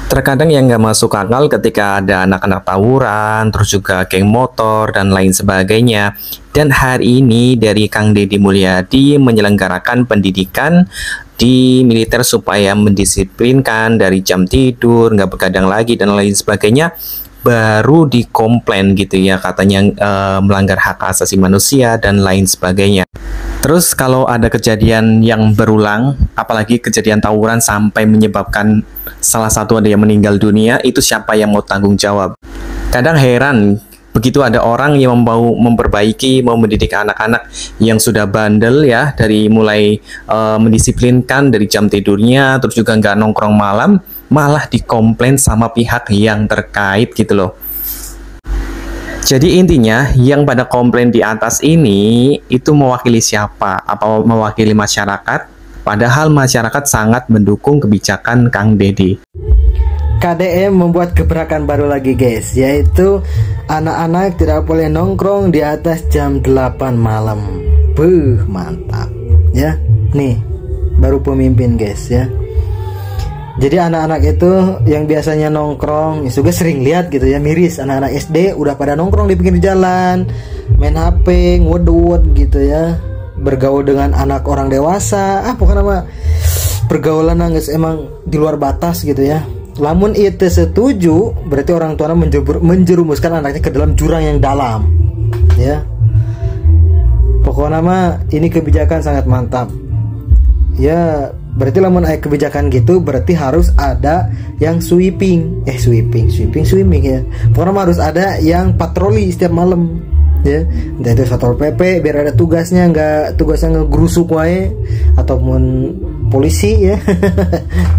Terkadang yang nggak masuk akal ketika ada anak-anak tawuran, terus juga geng motor, dan lain sebagainya. Dan hari ini dari Kang Deddy Mulyadi menyelenggarakan pendidikan di militer supaya mendisiplinkan dari jam tidur, nggak begadang lagi, dan lain sebagainya. Baru dikomplain gitu ya, katanya melanggar hak asasi manusia dan lain sebagainya. Terus kalau ada kejadian yang berulang, apalagi kejadian tawuran sampai menyebabkan salah satu ada yang meninggal dunia, itu siapa yang mau tanggung jawab? Kadang heran, begitu ada orang yang mau memperbaiki, mau mendidik anak-anak yang sudah bandel ya, dari mulai mendisiplinkan dari jam tidurnya, terus juga nggak nongkrong malam, malah dikomplain sama pihak yang terkait gitu loh. Jadi intinya yang pada komplain di atas ini itu mewakili siapa? Apa mewakili masyarakat? Padahal masyarakat sangat mendukung kebijakan Kang Deddy. KDM membuat gebrakan baru lagi guys, yaitu anak-anak tidak boleh nongkrong di atas jam 8 malam. Mantap ya. Nih baru pemimpin guys ya. Jadi anak-anak itu yang biasanya nongkrong, ya juga sering lihat gitu ya, miris anak-anak SD udah pada nongkrong di pinggir jalan, main HP, ngewed gitu ya, bergaul dengan anak orang dewasa, pokoknya mah pergaulan nangis emang di luar batas gitu ya. Lamun itu setuju, berarti orang tua menjerumuskan anaknya ke dalam jurang yang dalam ya. Pokoknya mah ini kebijakan sangat mantap ya. Berarti lamun ada kebijakan gitu, berarti harus ada yang sweeping ya. Pokoknya harus ada yang patroli setiap malam ya. Entah itu Satpol PP biar ada tugasnya, tugasnya ngegerusuk wae, ataupun polisi ya.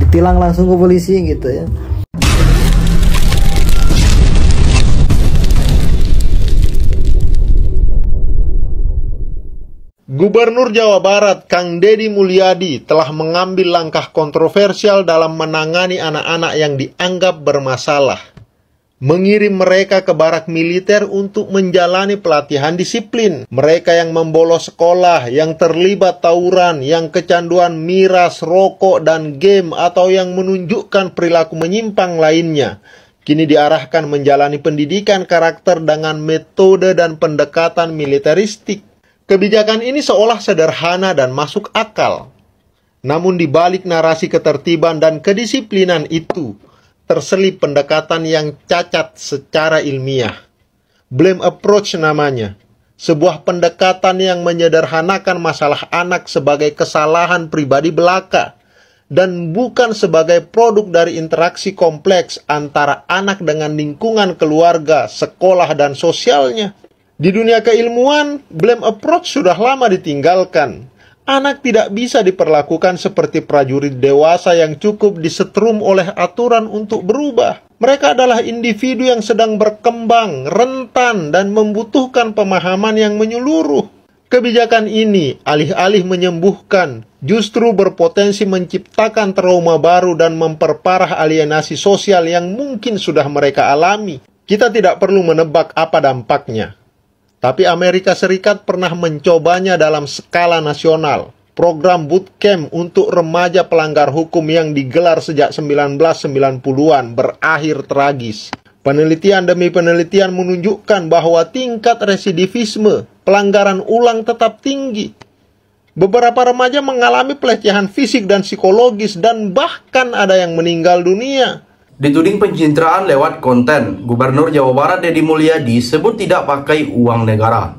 Ditilang langsung ke polisi gitu ya. Gubernur Jawa Barat Kang Deddy Mulyadi telah mengambil langkah kontroversial dalam menangani anak-anak yang dianggap bermasalah. Mengirim mereka ke barak militer untuk menjalani pelatihan disiplin. Mereka yang membolos sekolah, yang terlibat tawuran, yang kecanduan miras, rokok, dan game, atau yang menunjukkan perilaku menyimpang lainnya, kini diarahkan menjalani pendidikan karakter dengan metode dan pendekatan militeristik. Kebijakan ini seolah sederhana dan masuk akal. Namun di balik narasi ketertiban dan kedisiplinan itu, terselip pendekatan yang cacat secara ilmiah. Blame approach namanya. Sebuah pendekatan yang menyederhanakan masalah anak sebagai kesalahan pribadi belaka, dan bukan sebagai produk dari interaksi kompleks antara anak dengan lingkungan keluarga, sekolah, dan sosialnya. Di dunia keilmuan, blame approach sudah lama ditinggalkan. Anak tidak bisa diperlakukan seperti prajurit dewasa yang cukup disetrum oleh aturan untuk berubah. Mereka adalah individu yang sedang berkembang, rentan, dan membutuhkan pemahaman yang menyeluruh. Kebijakan ini, alih-alih menyembuhkan, justru berpotensi menciptakan trauma baru dan memperparah alienasi sosial yang mungkin sudah mereka alami. Kita tidak perlu menebak apa dampaknya. Tapi Amerika Serikat pernah mencobanya dalam skala nasional. Program bootcamp untuk remaja pelanggar hukum yang digelar sejak 1990-an berakhir tragis. Penelitian demi penelitian menunjukkan bahwa tingkat residivisme, pelanggaran ulang tetap tinggi. Beberapa remaja mengalami pelecehan fisik dan psikologis, dan bahkan ada yang meninggal dunia. Dituding pencitraan lewat konten, Gubernur Jawa Barat Deddy Mulyadi sebut tidak pakai uang negara.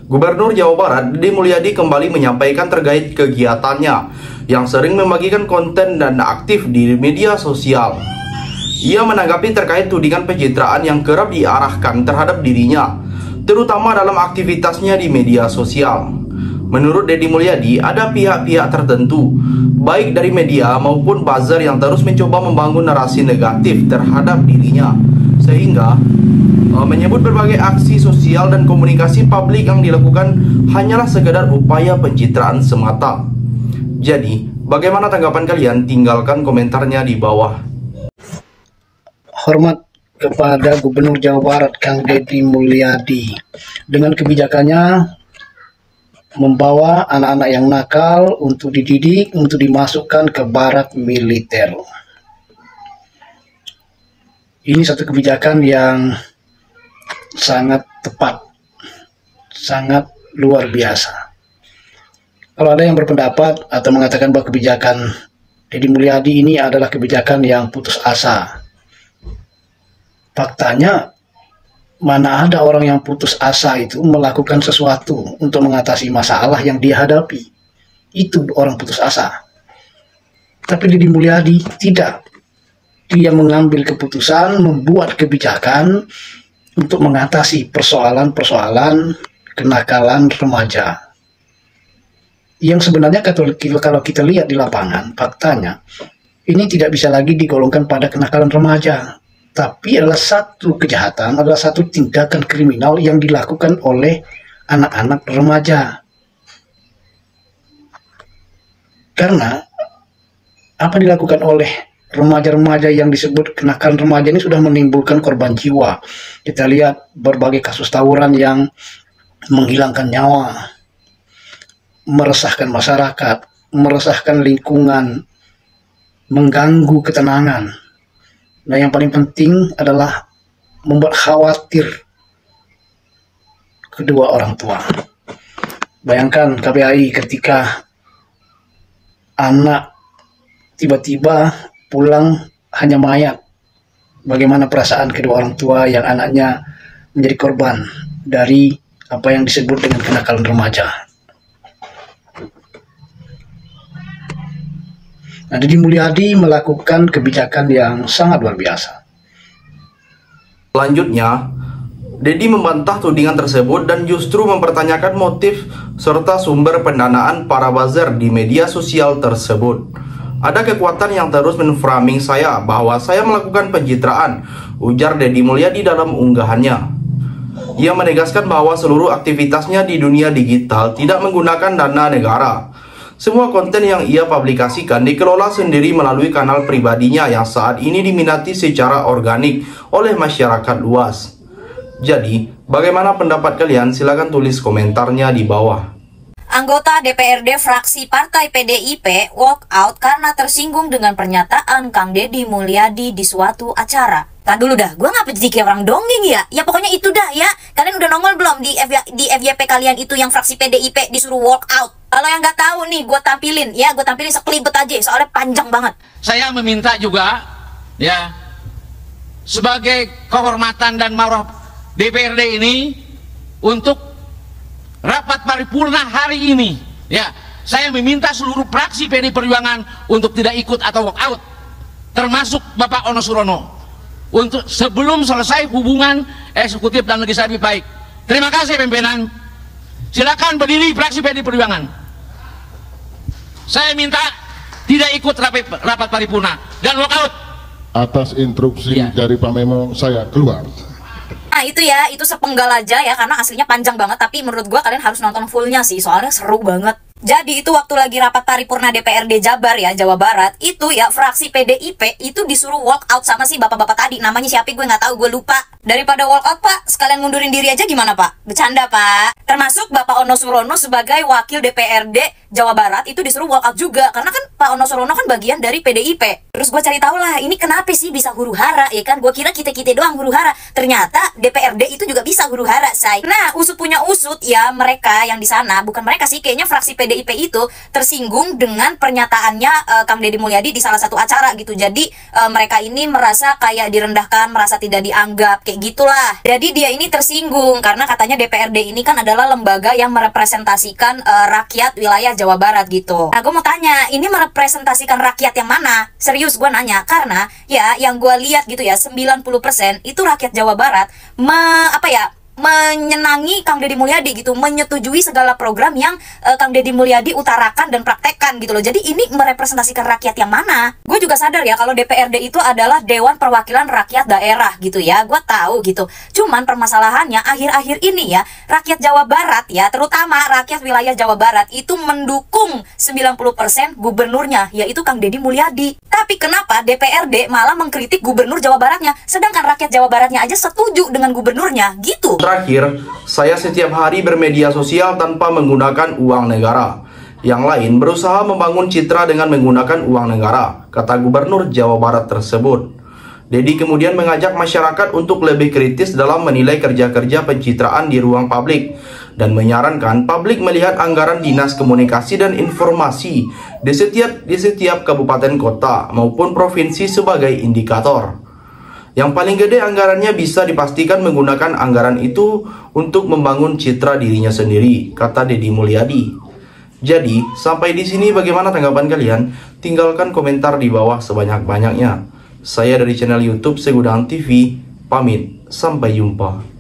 Gubernur Jawa Barat Deddy Mulyadi kembali menyampaikan terkait kegiatannya yang sering membagikan konten dan aktif di media sosial. Ia menanggapi terkait tudingan pencitraan yang kerap diarahkan terhadap dirinya, terutama dalam aktivitasnya di media sosial. Menurut Deddy Mulyadi, ada pihak-pihak tertentu, baik dari media maupun buzzer, yang terus mencoba membangun narasi negatif terhadap dirinya, sehingga menyebut berbagai aksi sosial dan komunikasi publik yang dilakukan hanyalah sekedar upaya pencitraan semata. Jadi, bagaimana tanggapan kalian? Tinggalkan komentarnya di bawah. Hormat kepada Gubernur Jawa Barat Kang Deddy Mulyadi dengan kebijakannya membawa anak-anak yang nakal untuk dididik, untuk dimasukkan ke barak militer. Ini satu kebijakan yang sangat tepat, sangat luar biasa. Kalau ada yang berpendapat atau mengatakan bahwa kebijakan Deddy Mulyadi ini adalah kebijakan yang putus asa, faktanya mana ada orang yang putus asa itu melakukan sesuatu untuk mengatasi masalah yang dia hadapi. Itu orang putus asa. Tapi Deddy Mulyadi tidak. Dia mengambil keputusan, membuat kebijakan untuk mengatasi persoalan-persoalan kenakalan remaja. Yang sebenarnya kalau kita lihat di lapangan, faktanya ini tidak bisa lagi digolongkan pada kenakalan remaja, tapi adalah satu kejahatan, adalah satu tindakan kriminal yang dilakukan oleh anak-anak remaja. Karena apa dilakukan oleh remaja-remaja yang disebut kenakalan remaja ini sudah menimbulkan korban jiwa. Kita lihat berbagai kasus tawuran yang menghilangkan nyawa, meresahkan masyarakat, meresahkan lingkungan, mengganggu ketenangan. Nah, yang paling penting adalah membuat khawatir kedua orang tua. Bayangkan KPAI ketika anak tiba-tiba pulang hanya mayat. Bagaimana perasaan kedua orang tua yang anaknya menjadi korban dari apa yang disebut dengan kenakalan remaja. Nah, Deddy Mulyadi melakukan kebijakan yang sangat luar biasa. Selanjutnya, Deddy membantah tudingan tersebut dan justru mempertanyakan motif serta sumber pendanaan para buzzer di media sosial tersebut. Ada kekuatan yang terus menframing saya bahwa saya melakukan pencitraan, ujar Deddy Mulyadi dalam unggahannya. Ia menegaskan bahwa seluruh aktivitasnya di dunia digital tidak menggunakan dana negara. Semua konten yang ia publikasikan dikelola sendiri melalui kanal pribadinya yang saat ini diminati secara organik oleh masyarakat luas. Jadi, bagaimana pendapat kalian? Silakan tulis komentarnya di bawah. Anggota DPRD fraksi Partai PDIP walk out karena tersinggung dengan pernyataan Kang Deddy Mulyadi di suatu acara. Tadi dulu dah, gue ngapa jadi kayak orang dongeng ya? Ya pokoknya itu dah ya. Kalian udah nongol belum di FYP kalian itu yang fraksi PDIP disuruh walk out? Kalau yang nggak tahu nih, gue tampilin sekelibet aja, soalnya panjang banget. Saya meminta juga, ya, sebagai kehormatan dan marwah DPRD ini untuk rapat paripurna hari ini, ya, saya meminta seluruh fraksi PD Perjuangan untuk tidak ikut atau walk out, termasuk Bapak Ono Surono, untuk sebelum selesai hubungan eksekutif dan legislatif baik. Terima kasih pimpinan. Silakan berdiri fraksi PD Perjuangan. Saya minta tidak ikut rapat paripurna dan walk out. Atas instruksi dari Pak Memo, saya keluar. Nah itu ya, itu sepenggal aja ya, karena aslinya panjang banget. Tapi menurut gua kalian harus nonton fullnya sih, soalnya seru banget. Jadi itu waktu lagi rapat paripurna DPRD Jabar ya, Jawa Barat, itu ya fraksi PDIP itu disuruh walk out sama si bapak-bapak tadi. Namanya siapa gue nggak tahu, gue lupa. Daripada walk out Pak, sekalian mundurin diri aja gimana Pak? Bercanda Pak. Termasuk Bapak Ono Surono sebagai wakil DPRD Jawa Barat itu disuruh walk out juga, karena kan Pak Ono Surono kan bagian dari PDIP. Terus gue cari tahu lah, ini kenapa sih bisa huru hara ya kan? Gue kira kita doang huru hara. Ternyata DPRD itu juga bisa huru hara, say. Nah, usut punya usut ya, mereka yang di sana, bukan mereka sih, kayaknya fraksi PDIP itu tersinggung dengan pernyataannya Kang Deddy Mulyadi di salah satu acara gitu. Jadi mereka ini merasa kayak direndahkan, merasa tidak dianggap, kayak gitulah. Jadi dia ini tersinggung karena katanya DPRD ini kan adalah lembaga yang merepresentasikan rakyat wilayah Jawa Barat gitu. Nah, gue mau tanya, ini merepresentasikan rakyat yang mana? Serius gue nanya, karena ya yang gue lihat gitu ya, 90% itu rakyat Jawa Barat menyenangi Kang Deddy Mulyadi gitu, menyetujui segala program yang Kang Deddy Mulyadi utarakan dan praktekkan gitu loh. Jadi ini merepresentasikan rakyat yang mana? Gue juga sadar ya kalau DPRD itu adalah Dewan Perwakilan Rakyat Daerah gitu ya, gue tahu gitu. Cuman permasalahannya akhir-akhir ini ya, rakyat Jawa Barat ya, terutama rakyat wilayah Jawa Barat itu mendukung 90% gubernurnya, yaitu Kang Deddy Mulyadi. Tapi kenapa DPRD malah mengkritik gubernur Jawa Baratnya, sedangkan rakyat Jawa Baratnya aja setuju dengan gubernurnya gitu. Terakhir, saya setiap hari bermedia sosial tanpa menggunakan uang negara. Yang lain berusaha membangun citra dengan menggunakan uang negara, kata Gubernur Jawa Barat tersebut. Dedi kemudian mengajak masyarakat untuk lebih kritis dalam menilai kerja-kerja pencitraan di ruang publik dan menyarankan publik melihat anggaran Dinas Komunikasi dan Informasi di setiap kabupaten kota maupun provinsi sebagai indikator. Yang paling gede anggarannya bisa dipastikan menggunakan anggaran itu untuk membangun citra dirinya sendiri, kata Deddy Mulyadi. Jadi, sampai di sini bagaimana tanggapan kalian? Tinggalkan komentar di bawah sebanyak-banyaknya. Saya dari channel YouTube Segudang TV, pamit, sampai jumpa.